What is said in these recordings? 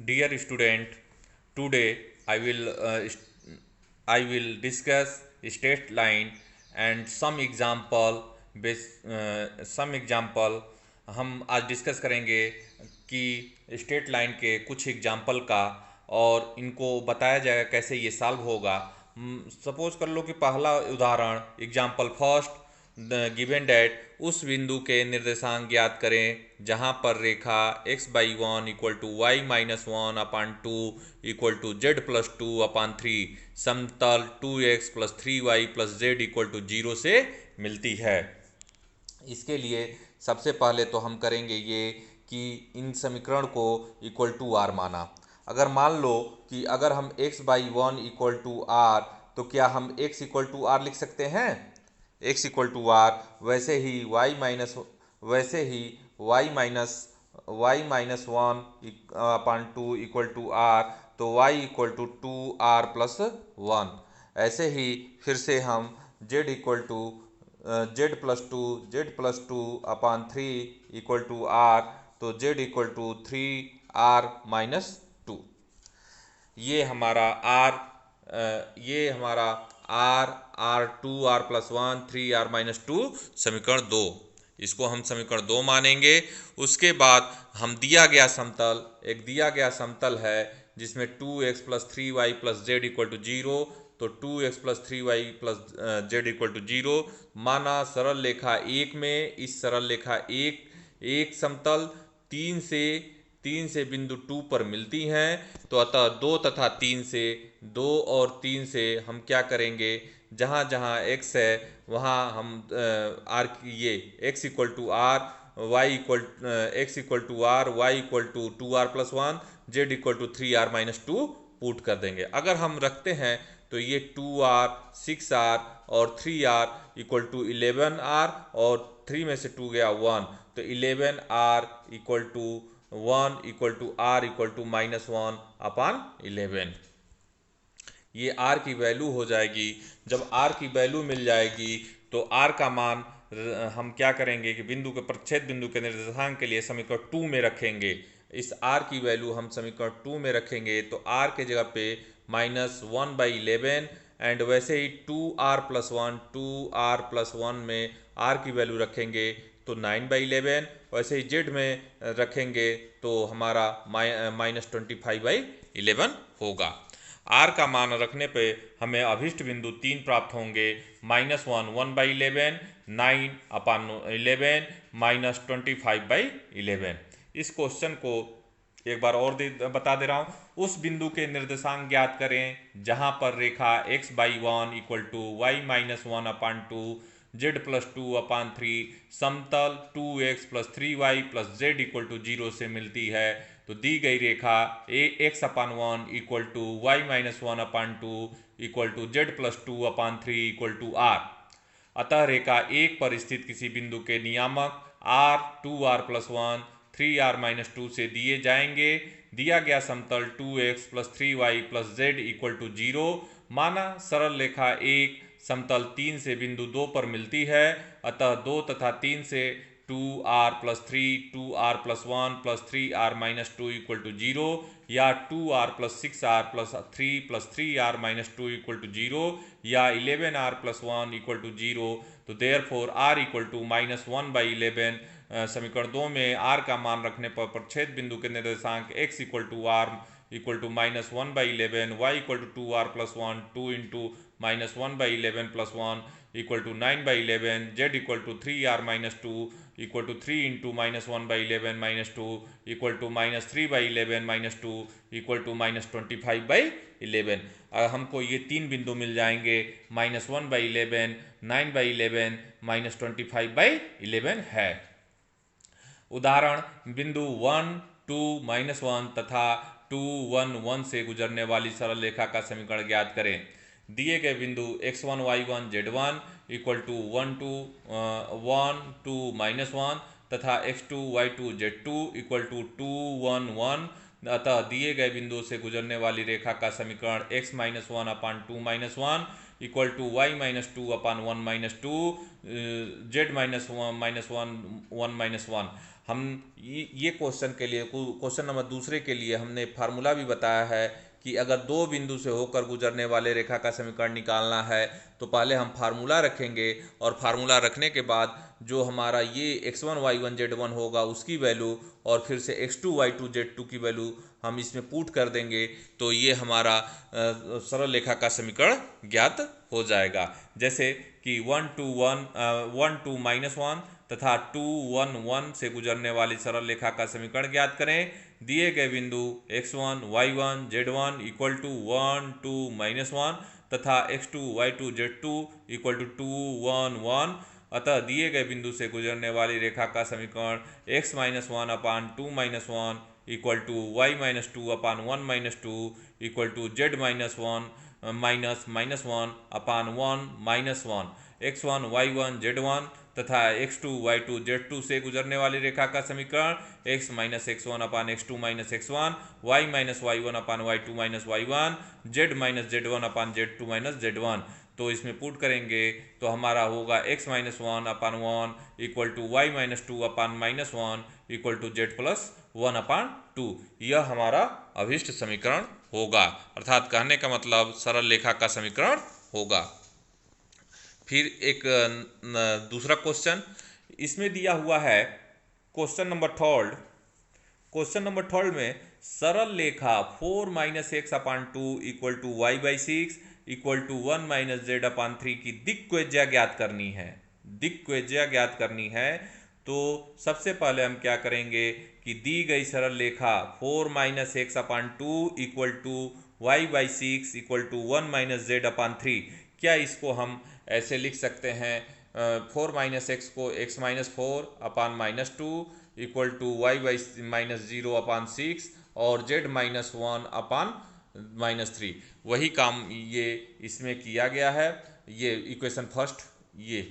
Dear student, today I will discuss straight line and some example some example हम आज discuss करेंगे कि straight line के कुछ एग्जाम्पल का और इनको बताया जाएगा कैसे ये सॉल्व होगा। सपोज कर लो कि पहला उदाहरण एग्जाम्पल फर्स्ट गिवन डैट उस बिंदु के निर्देशांक ज्ञात करें जहां पर रेखा x by one equal to y minus one upon two equal to z plus two upon three समतल 2x plus three y plus z equal to zero से मिलती है। इसके लिए सबसे पहले तो हम करेंगे ये कि इन समीकरण को इक्वल टू आर माना। अगर मान लो कि अगर हम x by one equal to r, तो क्या हम x इक्वल टू आर लिख सकते हैं? x equal to r. वैसे ही y minus one upon two equal to r, तो y equal to two r plus one. ऐसे ही फिर से हम z equal to z plus two upon three equal to r, तो z equal to three r minus two. ये हमारा r two r plus one three r minus two समीकरण दो। इसको हम समीकरण दो मानेंगे। उसके बाद हम दिया गया समतल है जिसमें 2x plus three y plus z equal to zero, तो 2x plus three y plus z equal to zero माना। सरल रेखा एक में इस सरल रेखा एक समतल तीन से बिंदु टू पर मिलती हैं। तो अतः दो और तीन से हम क्या करेंगे, जहाँ जहाँ x है वहाँ हम आर ये x equal to r y equal to two r plus one z equal to three r minus two put कर देंगे। अगर हम रखते हैं तो ये 2r 6r और 3r इक्वल टू 11r और 3 में से 2 गया 1, तो 11r equal to 1 equal to r equal to minus one upon 11। ये r की वैल्यू हो जाएगी। जब r की वैल्यू मिल जाएगी तो r का मान हम क्या करेंगे कि बिंदु के प्रच्छेद बिंदु के निर्देशांक के लिए समीकरण 2 में रखेंगे। इस r की वैल्यू हम समीकरण 2 में रखेंगे तो r के जगह पे माइनस वन बाई 11, एंड वैसे ही 2r प्लस वन में r की वैल्यू रखेंगे तो 9 बाई 11। वैसे ही z में रखेंगे तो हमारा माइनस 25 बाई 11 होगा। r का मान रखने पे हमें अभिष्ट बिंदु तीन प्राप्त होंगे, minus one by 11, 9 upon 11 minus 25 by 11। इस क्वेश्चन को एक बार और बता दे रहा हूँ। उस बिंदु के निर्देशांक ज्ञात करें जहां पर रेखा x by one equal to y minus one upon two z plus two upon three समतल 2x plus three y plus z equal to zero से मिलती है। तो दी गई रेखा x upon one equal to y minus one upon two equal to z plus two upon three equal to r. अतः रेखा एक पर स्थित किसी बिंदु के नियामक r 2r plus one 3r minus two से दिए जाएंगे। दिया गया समतल 2x plus three y plus z equal to zero माना। सरल रेखा एक समतल तीन से बिंदु दो पर मिलती है। अतः दो तथा तीन से 2r plus three 2r plus one plus three r minus two equal to zero, या 2r plus six r plus three r minus two equal to zero, या 11r plus one equal to zero. तो therefore r equal to minus one by 11। समीकरण दो में r का मान रखने पर प्रच्छेद बिंदु के निर्देशांक x equal to r equal to minus one by 11, y equal to two r plus one two into minus one by 11 plus one equal to 9 by 11, z equal to three r minus two equal to three into minus one by 11 minus two equal to minus three by 11 minus two equal to minus 25 by 11। हमको ये तीन बिंदु मिल जाएंगे, minus one by 11, 9 by 11 minus 25 by 11 है। उदाहरण बिंदु 1 2 minus one तथा 2 1 1 से गुजरने वाली सरल रेखा का समीकरण ज्ञात करें। दिए गए बिंदु x1 y1 z1 equal to 1 2 minus one तथा x2 y2 z2 equal to 2 1 1। अतः दिए गए बिंदु से गुजरने वाली रेखा का समीकरण x minus one upon two minus one equal to y minus two upon one minus two z minus one one minus one. हम ये क्वेश्चन के लिए, क्वेश्चन नंबर दूसरे के लिए हमने फार्मूला भी बताया है कि अगर दो बिंदु से होकर गुजरने वाले रेखा का समीकरण निकालना है तो पहले हम फार्मूला रखेंगे और फार्मूला रखने के बाद जो हमारा ये x1 y1 z1 होगा उसकी वैल्यू और फिर से x2 y2 z2 की वैल्यू हम इसमें पुट कर देंगे तो ये हमारा सरल रेखा का समीकरण ज्ञात हो जाएगा। जैसे कि 1 2 1 2 -1 तथा 2 1 1 से गुजरने वाली सरल रेखा का समीकरण ज्ञात करें। दिए गए बिंदु x1 y1 z1 equal to 1 2 -1 तथा x2 y2 z2 equal to 2 1 1। अतः दिए गए बिंदु से गुजरने वाली रेखा का समीकरण x -1 upon 2 -1 equal to y -2 upon 1 -2 equal to z -1 upon 1 -1 x1 y1 z1 तथा x2 y2 z2 से गुजरने वाली रेखा का समीकरण x -x1 अपान x2 -x1 y -y1 अपान y2 -y1 z -z1 अपान z2 -z1। तो इसमें पुट करेंगे तो हमारा होगा x -1 upon 1 equal to y -2 upon -1 equal to z plus 1 upon 2। यह हमारा अभिष्ट समीकरण होगा, अर्थात कहने का मतलब सरल रेखा का समीकरण होगा। फिर एक दूसरा क्वेश्चन इसमें दिया हुआ है, question number third. Question number third में सरल रेखा 4 - x upon 2 equal to y/6 equal to 1 - z upon 3 की दिक्विजया ज्ञात करनी है। दिक्विजया ज्ञात करनी है तो सबसे पहले हम क्या करेंगे कि दी गई सरल रेखा 4 - x upon 2 equal to y/6 equal to 1 - z upon 3, क्या इसको हम ऐसे लिख सकते हैं 4 - x को x -4 upon -2 equal to y -0 upon 6 और z -1 अपान -3। वही काम ये इसमें किया गया है। ये इक्वेशन फर्स्ट, ये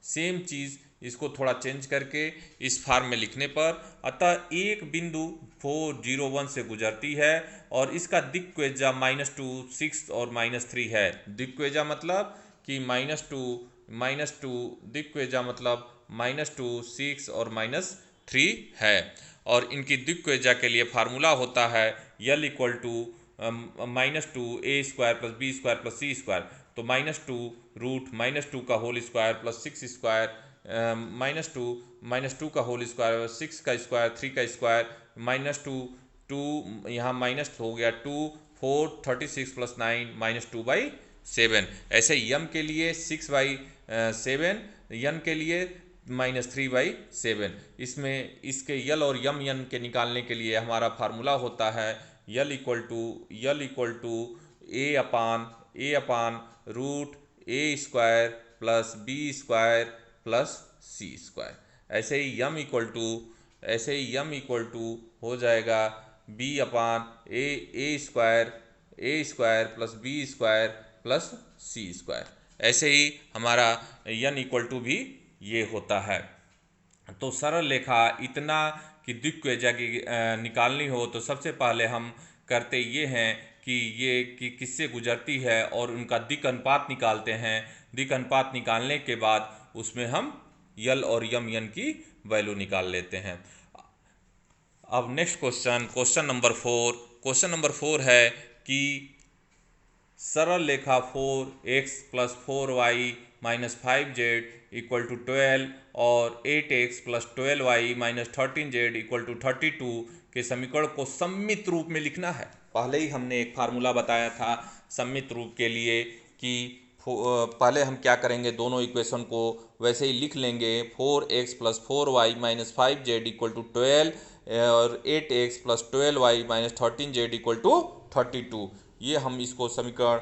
सेम चीज़ इसको थोड़ा चेंज करके इस फॉर्म में लिखने पर, अतः एक बिंदु 4 0 1 से गुजरती है और इसका दिक्विजया -2 6 और -3 है। दिक्विजया मतलब कि -2 दिक्विजया मतलब -2 6 और -3 है। और इनकी दिक्विजया के लिए फार्मूला होता है L equal to -2 a² plus b² plus c²। तो -2 रूट -2 का होल स्क्वायर प्लस 6 स्क्वायर -2 का होल स्क्वायर 6 का स्क्वायर 3 का स्क्वायर -2 2 यहाँ माइनस हो गया 2 4 36 प्लस 9 -2/7। ऐसे यम के लिए 6/7, यन के लिए -3/7। इसमें इसके यल और यन के निकालने के लिए हमारा फार्मूला होता है l equal to a upon root a² plus b² plus c²। ऐसे ही यम इक्वल टू हो जाएगा b अपान a² plus b² plus c²। ऐसे ही हमारा यन इक्वल टू भी ये होता है। तो सरल रेखा इतना कि दिक्विजया की निकालनी हो तो सबसे पहले हम करते ये हैं कि ये कि किससे गुजरती है और उनका दिक् अनुपात निकालते हैं। दिक् अनुपात निकालने के बाद उसमें हम यल और यन की वैल्यू निकाल लेते हैं। अब नेक्स्ट क्वेश्चन नंबर 4 है कि सरल रेखा 4x plus 4y minus 5z equal to 12 और 8x plus 12y minus 13z equal to 32 के समीकरण को सममित रूप में लिखना है। पहले ही हमने एक फार्मूला बताया था सममित रूप के लिए कि पहले हम क्या करेंगे, दोनों इक्वेशन को वैसे ही लिख लेंगे। 4x plus 4y minus 5z equal to 12 और 8x plus 12y minus 13z equal to 32। ये हम इसको समीकरण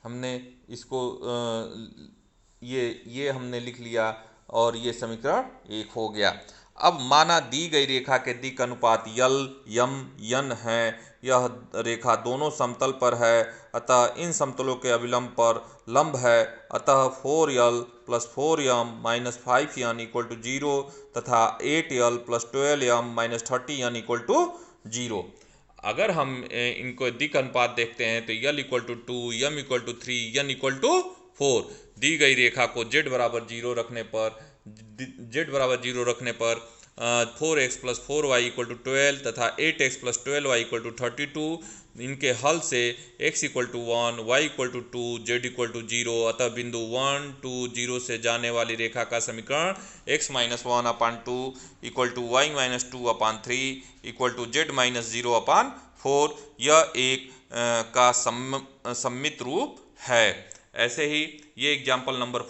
हमने इसको ये हमने लिख लिया और ये समीकरण 1 हो गया। अब माना दी गई रेखा के दिक् अनुपात यल यम यन है, यह रेखा दोनों समतल पर है, अतः इन समतलों के अभिलंब पर लंब है, अतः 4l plus 4m minus 5n equal to 0 तथा 8l plus 12m minus 30n equal to 0। अगर हम इनको दिक अनुपात देखते हैं तो l equal to 2, m equal to 3, n equal to 4। दी गई रेखा को जेड बराबर जीरो रखने पर 4x plus 4y equal to 12 तथा 8x plus 12y equal to 32, इनके हल से x equal to 1, y equal to 2, z equal to 0, अतः बिंदु 1 2 0 से जाने वाली रेखा का समीकरण x minus 1 upon 2 equal to y minus 2 upon 3 equal to z minus 0 upon 4, यह एक का सम्मित रूप है। ऐसे ही ये example number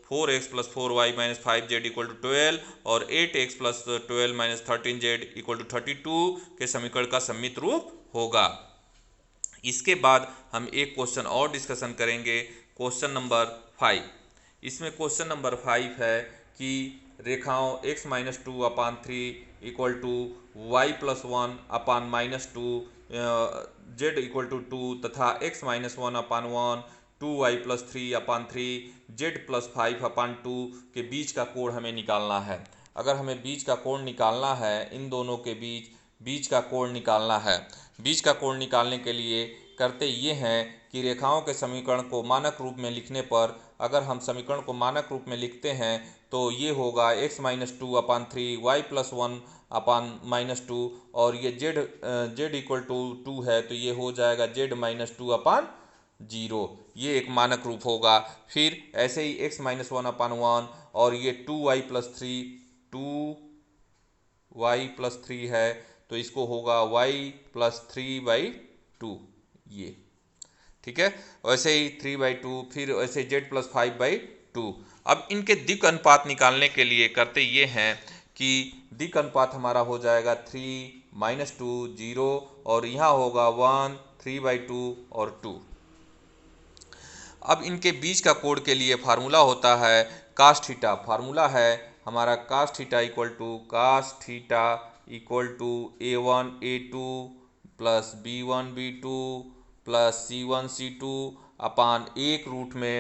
4x plus 4y minus 5z equal to 12 और 8x plus 12 minus 13z equal to 32 के समीकरण का सम्मित रूप होगा। इसके बाद हम एक क्वेश्चन और डिस्कशन करेंगे, क्वेश्चन नंबर 5। इसमें क्वेश्चन नंबर 5 है कि रेखाओं x minus 2 upon 3 equal to y plus 1 upon minus 2, z equal to 2 तथा x minus 1 upon 1 2y plus 3 upon 3 z plus 5 upon 2 के बीच का कोण हमें निकालना है। अगर हमें बीच का कोण निकालना है, इन दोनों के बीच का कोण निकालना है। बीच का कोण निकालने के लिए करते ये हैं कि रेखाओं के समीकरण को मानक रूप में लिखने पर, अगर हम समीकरण को मानक रूप में लिखते हैं तो ये होगा x minus 2 upon 3 Y plus 1 upon minus 2, और ये z इक्वल टू 2 है तो ये हो जाएगा z माइनस 2 अपान 0। ये एक मानक रूप होगा। फिर ऐसे ही x माइनस 1 अपान 1 और ये 2y प्लस 3 है तो इसको होगा y प्लस 3/2, ये ठीक है। वैसे ही 3/2, फिर वैसे z प्लस 5/2। अब इनके दिक् अनुपात निकालने के लिए करते ये हैं कि दिक् अनुपात हमारा हो जाएगा 3 -2 0 और यहाँ होगा 1 3/2 और 2। अब इनके बीच का कोण के लिए फार्मूला होता है कास थीटा। फार्मूला है हमारा cos theta equal to a1 a2 plus b1 b2 plus c1 c2 upon 1 root में